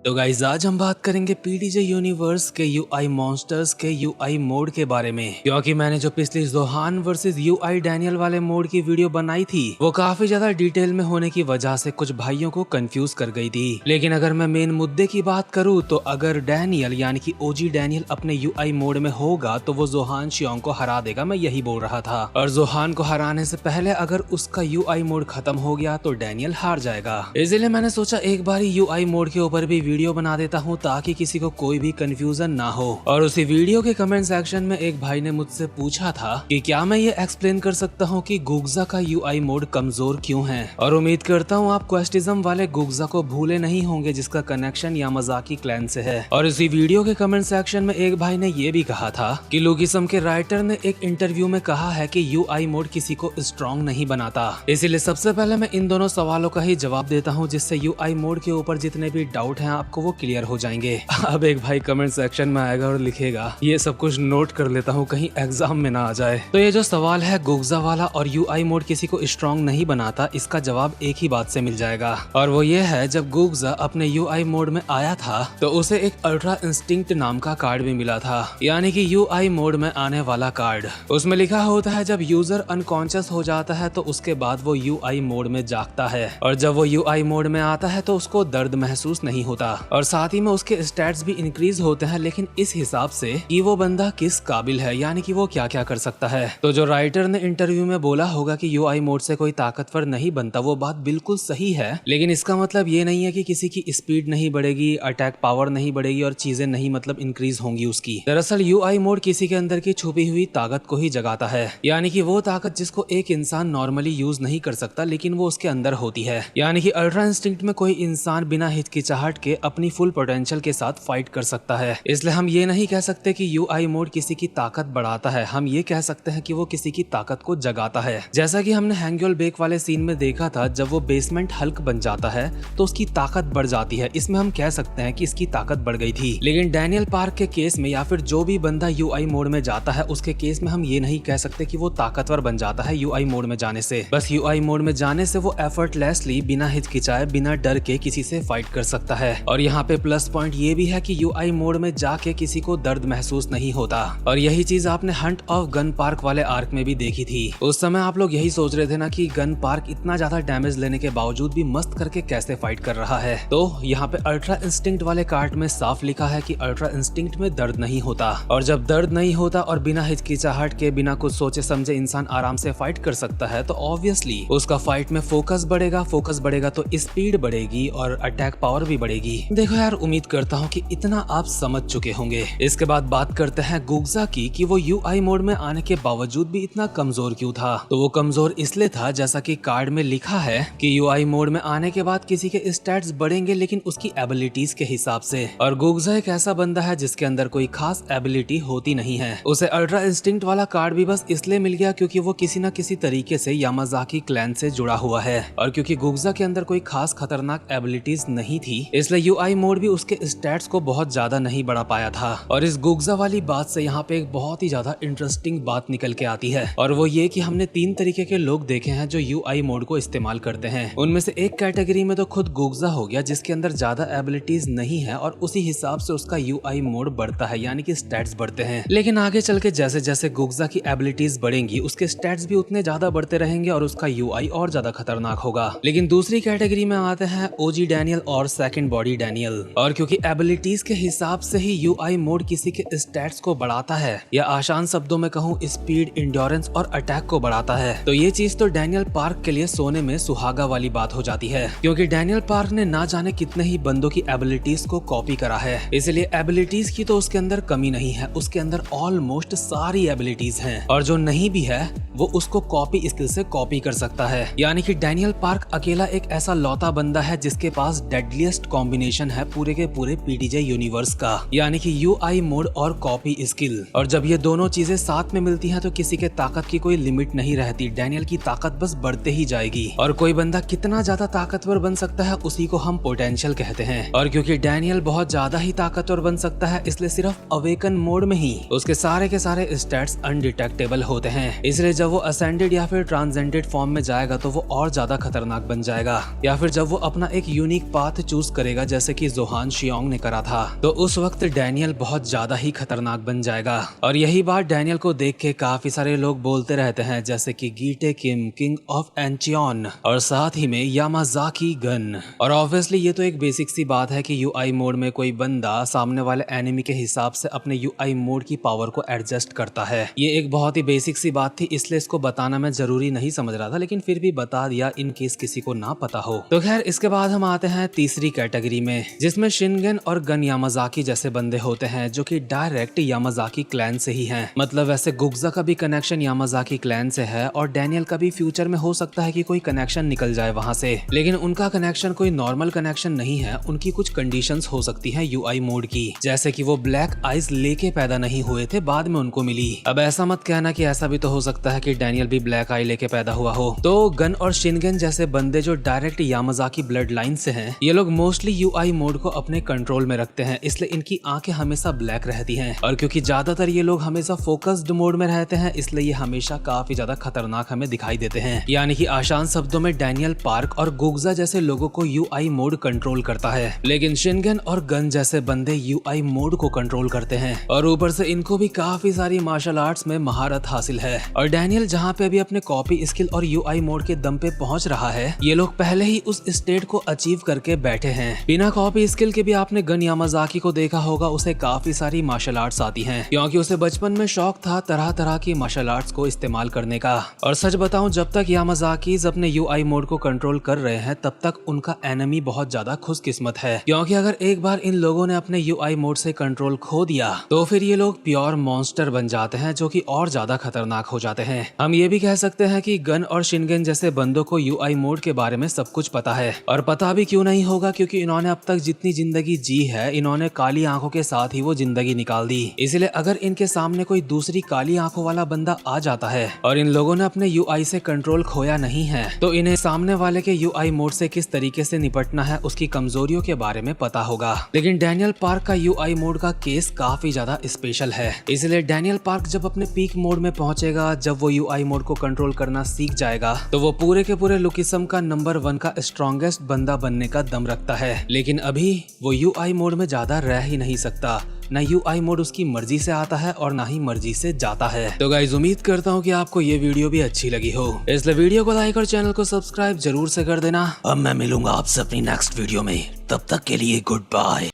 तो गाइस आज हम बात करेंगे पीडीजे यूनिवर्स के यूआई मॉन्स्टर्स के यूआई मोड के बारे में, क्योंकि मैंने जो पिछली जोहान वर्सेस यूआई डैनियल वाले मोड की वीडियो बनाई थी वो काफी ज्यादा डिटेल में होने की वजह से कुछ भाइयों को कंफ्यूज कर गई थी। लेकिन अगर मैं मेन मुद्दे की बात करूँ तो अगर डैनियल यानी कि ओजी डैनियल अपने यूआई मोड में होगा तो वो जोहान शियोंग को हरा देगा, मैं यही बोल रहा था। और जोहान को हराने से पहले अगर उसका यूआई मोड खत्म हो गया तो डैनियल हार जाएगा। इसलिए मैंने सोचा एक बार यूआई मोड के ऊपर भी वीडियो बना देता हूँ ताकि किसी को कोई भी कंफ्यूजन ना हो। और उसी वीडियो के कमेंट सेक्शन में एक भाई ने मुझसे पूछा था कि क्या मैं ये एक्सप्लेन कर सकता हूँ कि गुग्जा का यूआई मोड कमजोर क्यों है। और उम्मीद करता हूँ आप क्वेस्टिज्म वाले गुग्जा को भूले नहीं होंगे जिसका कनेक्शन यामाजाकी क्लैन से है। और इसी वीडियो के कमेंट सेक्शन में एक भाई ने ये भी कहा था कि लुगिसम के राइटर ने एक इंटरव्यू में कहा है कि यूआई मोड किसी को स्ट्रॉन्ग नहीं बनाता। इसीलिए सबसे पहले मैं इन दोनों सवालों का ही जवाब देता हूँ जिससे यूआई मोड के ऊपर जितने भी डाउट हैं आपको वो क्लियर हो जाएंगे। अब एक भाई कमेंट सेक्शन में आएगा और लिखेगा ये सब कुछ नोट कर लेता हूँ कहीं एग्जाम में ना आ जाए। तो ये जो सवाल है गुग्जा वाला और यूआई मोड किसी को स्ट्रॉन्ग नहीं बनाता, इसका जवाब एक ही बात से मिल जाएगा और वो ये है जब गुग्जा अपने यूआई मोड में आया था तो उसे एक अल्ट्रा इंस्टिंक्ट नाम का कार्ड भी मिला था, यानी कि यूआई मोड में आने वाला कार्ड। उसमें लिखा होता है जब यूजर अनकॉन्शियस हो जाता है तो उसके बाद वो यूआई मोड में जागता है और जब वो यूआई मोड में आता है तो उसको दर्द महसूस नहीं होता और साथ ही में उसके स्टैट्स भी इंक्रीज होते हैं, लेकिन इस हिसाब से कि वो बंदा किस काबिल है, यानी कि वो क्या क्या कर सकता है। तो जो राइटर ने इंटरव्यू में बोला होगा कि यूआई मोड से कोई ताकतवर नहीं बनता, वो बात बिल्कुल सही है, लेकिन इसका मतलब ये नहीं है कि किसी की स्पीड नहीं बढ़ेगी, अटैक पावर नहीं बढ़ेगी और चीजें नहीं मतलब इंक्रीज होंगी उसकी। दरअसल यूआई मोड किसी के अंदर की छुपी हुई ताकत को ही जगाता है, यानी कि वो ताकत जिसको एक इंसान नॉर्मली यूज नहीं कर सकता लेकिन वो उसके अंदर होती है। यानी कि अल्ट्रा इंस्टिंक्ट में कोई इंसान बिना हिचकिचाहट के अपनी फुल पोटेंशियल के साथ फाइट कर सकता है। इसलिए हम ये नहीं कह सकते कि यूआई मोड किसी की ताकत बढ़ाता है, हम ये कह सकते हैं कि वो किसी की ताकत को जगाता है। जैसा कि हमने हैंग्योल बेक वाले सीन में देखा था, जब वो बेसमेंट हल्क बन जाता है तो उसकी ताकत बढ़ जाती है, इसमें हम कह सकते हैं कि इसकी ताकत बढ़ गई थी। लेकिन डैनियल पार्क के केस में या फिर जो भी बंदा यूआई मोड में जाता है उसके केस में हम ये नहीं कह सकते कि वो ताकतवर बन जाता है यूआई मोड में जाने से। बस यूआई मोड में जाने से वो एफर्टलेसली बिना हिचकिचाए बिना डर के किसी से फाइट कर सकता है। और यहाँ पे प्लस पॉइंट ये भी है कि यूआई मोड में जाके किसी को दर्द महसूस नहीं होता और यही चीज आपने हंट ऑफ गन पार्क वाले आर्क में भी देखी थी। उस समय आप लोग यही सोच रहे थे ना कि गन पार्क इतना ज्यादा डैमेज लेने के बावजूद भी मस्त करके कैसे फाइट कर रहा है। तो यहाँ पे अल्ट्रा इंस्टिंक्ट वाले कार्ड में साफ लिखा है कि अल्ट्रा इंस्टिंक्ट में दर्द नहीं होता और जब दर्द नहीं होता और बिना हिचकिचाहट के बिना कुछ सोचे समझे इंसान आराम से फाइट कर सकता है तो ऑब्वियसली उसका फाइट में फोकस बढ़ेगा तो स्पीड बढ़ेगी और अटैक पावर भी बढ़ेगी। देखो यार, उम्मीद करता हूँ कि इतना आप समझ चुके होंगे। इसके बाद बात करते हैं गुग्जा की कि वो यूआई मोड में आने के बावजूद भी इतना कमजोर क्यों था। तो वो कमजोर इसलिए था जैसा कि कार्ड में लिखा है कि यूआई मोड में आने के बाद किसी के स्टैट्स बढ़ेंगे लेकिन उसकी एबिलिटीज के हिसाब से। और गुग्जा एक ऐसा बंदा है जिसके अंदर कोई खास एबिलिटी होती नहीं है। उसे अल्ट्रा इंस्टिंक्ट वाला कार्ड भी बस इसलिए मिल गया क्योंकि वो किसी न किसी तरीके से यामाजाकी क्लैन से जुड़ा हुआ है और क्योंकि गुग्जा के अंदर कोई खास खतरनाक एबिलिटीज नहीं थी इसलिए यूआई मोड भी उसके स्टैट्स को बहुत ज्यादा नहीं बढ़ा पाया था। और इस गुग्जा वाली बात से यहाँ पे एक बहुत ही ज्यादा इंटरेस्टिंग बात निकल के आती है और वो ये कि हमने 3 तरीके के लोग देखे हैं जो यूआई मोड को इस्तेमाल करते हैं। उनमें से एक कैटेगरी में तो खुद गुग्जा हो गया जिसके अंदर ज्यादा एबिलिटीज नहीं है और उसी हिसाब से उसका यूआई मोड बढ़ता है, यानी कि स्टैट्स बढ़ते हैं। लेकिन आगे चल के जैसे जैसे गुग्जा की एबिलिटीज बढ़ेंगी उसके स्टैट्स भी उतने ज्यादा बढ़ते रहेंगे और उसका यूआई और ज्यादा खतरनाक होगा। लेकिन दूसरी कैटेगरी में आते हैं ओजी डैनियल और सेकंड बॉडी डैनियल। और क्योंकि एबिलिटीज के हिसाब से ही यूआई मोड किसी के स्टैट्स को बढ़ाता है या आसान शब्दों में कहूँ स्पीड, इंड्योरेंस और अटैक को बढ़ाता है, तो ये चीज तो डैनियल पार्क के लिए सोने में सुहागा वाली बात हो जाती है क्योंकि डैनियल पार्क ने ना जाने कितने ही बंदों की एबिलिटीज को कॉपी करा है। इसलिए एबिलिटीज की तो उसके अंदर कमी नहीं है, उसके अंदर ऑलमोस्ट सारी एबिलिटीज हैं और जो नहीं भी है वो उसको कॉपी स्किल से कॉपी कर सकता है। यानी कि डैनियल पार्क अकेला एक ऐसा लौता बंदा है जिसके पास डेडलीस्ट कॉम्बिनेशन है पूरे के पूरे पीडीजे यूनिवर्स का, यानी कि यूआई मोड और कॉपी स्किल। और जब ये दोनों चीजें साथ में मिलती हैं तो किसी के ताकत की कोई लिमिट नहीं रहती, डैनियल की ताकत बस बढ़ते ही जाएगी और कोई बंदा कितना ज्यादा ताकतवर बन सकता है उसी को हम पोटेंशियल कहते हैं। और क्योंकि डैनियल बहुत ज्यादा ही ताकतवर बन सकता है इसलिए सिर्फ अवेकन मोड में ही उसके सारे के सारे स्टैट्स अनडिटेक्टेबल होते हैं। इसलिए जब वो असेंडेड या फिर ट्रांसेंडेड फॉर्म में जाएगा तो वो और ज्यादा खतरनाक बन जाएगा, या फिर जब वो अपना एक यूनिक पाथ चूज करेगा जैसे कि जोहान शियोंग ने करा था, तो उस वक्त डैनियल बहुत ज्यादा ही खतरनाक बन जाएगा। और यही बात डैनियल को देख के काफी सारे लोग बोलते रहते हैं, जैसे कि गीटे किम किंग ऑफ एंचियन और साथ ही में यामाजाकी गन। और ऑब्वियसली ये तो एक बेसिक सी बात है कि यूआई मोड में कोई बंदा सामने वाले एनिमी के हिसाब से अपने यूआई मोड की पावर को एडजस्ट करता है। ये एक बहुत ही बेसिक सी बात थी, इसलिए इसको बताना मैं जरूरी नहीं समझ रहा था, लेकिन फिर भी बता दिया इन केस किसी को ना पता हो। तो खैर इसके बाद हम आते हैं तीसरी कैटेगरी में, जिसमें शिनगन और गन यामाजाकी जैसे बंदे होते हैं जो कि डायरेक्ट यामाजाकी क्लैन से ही हैं। मतलब वैसे गुग्जा का भी कनेक्शन यामाजाकी क्लैन से है और डैनियल का भी फ्यूचर में हो सकता है कि कोई कनेक्शन निकल जाए वहां से, लेकिन उनका कनेक्शन कोई नॉर्मल कनेक्शन नहीं है। उनकी कुछ कंडीशंस हो सकती है यूआई मोड की, जैसे कि वो ब्लैक आइज लेके पैदा नहीं हुए थे, बाद में उनको मिली। अब ऐसा मत कहना कि ऐसा भी तो हो सकता है कि डैनियल भी ब्लैक आई लेके पैदा हुआ हो। तो गन और शिनगन जैसे बंदे जो डायरेक्ट यामाजाकी ब्लड लाइन से हैं, ये लोग मोस्टली यूआई मोड को अपने कंट्रोल में रखते हैं, इसलिए इनकी आंखें हमेशा ब्लैक रहती हैं। और क्योंकि ज्यादातर ये लोग हमेशा फोकस्ड मोड में रहते हैं, इसलिए ये हमेशा काफी ज्यादा खतरनाक हमें दिखाई देते हैं। यानी कि आसान शब्दों में डैनियल पार्क और गुग्जा जैसे लोगों को यूआई मोड कंट्रोल करता है, लेकिन शिनगन और गन जैसे बंदे यूआई मोड को कंट्रोल करते हैं। और ऊपर से इनको भी काफी सारी मार्शल आर्ट्स में महारत हासिल है। और डैनियल जहाँ पे अभी अपने कॉपी स्किल और यूआई मोड के दम पे पहुंच रहा है, ये लोग पहले ही उस स्टेट को अचीव करके बैठे हैं। बिना कॉपी स्किल के भी आपने गन यामाजाकी को देखा होगा, उसे काफी सारी मार्शल आर्ट्स आती हैं, क्योंकि उसे बचपन में शौक था तरह तरह की मार्शल आर्ट्स को इस्तेमाल करने का। और सच बताऊं, जब तक यामाजाकीज अपने यूआई मोड को कंट्रोल कर रहे हैं, तब तक उनका एनिमी बहुत ज्यादा खुशकिस्मत है, क्योंकि अगर एक बार इन लोगों ने अपने यूआई मोड से कंट्रोल खो दिया तो फिर ये लोग प्योर मॉन्स्टर बन जाते हैं, जो कि और ज्यादा खतरनाक हो जाते हैं। हम ये भी कह सकते हैं कि गन और शिनगन जैसे बंदों को यूआई मोड के बारे में सब कुछ पता है, और पता भी क्यों नहीं होगा, क्योंकि इन्होंने अब तक जितनी जिंदगी जी है, इन्होंने काली आंखों के साथ ही वो जिंदगी निकाल दी। इसलिए अगर इनके सामने कोई दूसरी काली आंखों वाला बंदा आ जाता है और इन लोगों ने अपने यूआई से कंट्रोल खोया नहीं है, तो इन्हें सामने वाले के यूआई मोड से किस तरीके से निपटना है, उसकी कमजोरियों के बारे में पता होगा। लेकिन डैनियल पार्क का यूआई मोड का केस काफी ज्यादा स्पेशल है, इसलिए डैनियल पार्क जब अपने पीक मोड में पहुंचेगा, जब वो यूआई मोड को कंट्रोल करना सीख जाएगा, तो वो पूरे के पूरे लुकिसम का नंबर 1 का स्ट्रॉन्गेस्ट बंदा बनने का दम रखता है। लेकिन अभी वो यूआई मोड में ज्यादा रह ही नहीं सकता, ना यूआई मोड उसकी मर्जी से आता है और ना ही मर्जी से जाता है। तो गाइस, उम्मीद करता हूँ कि आपको ये वीडियो भी अच्छी लगी हो, इसलिए वीडियो को लाइक और चैनल को सब्सक्राइब जरूर से कर देना। अब मैं मिलूंगा आपसे अपनी नेक्स्ट वीडियो में, तब तक के लिए गुड बाय।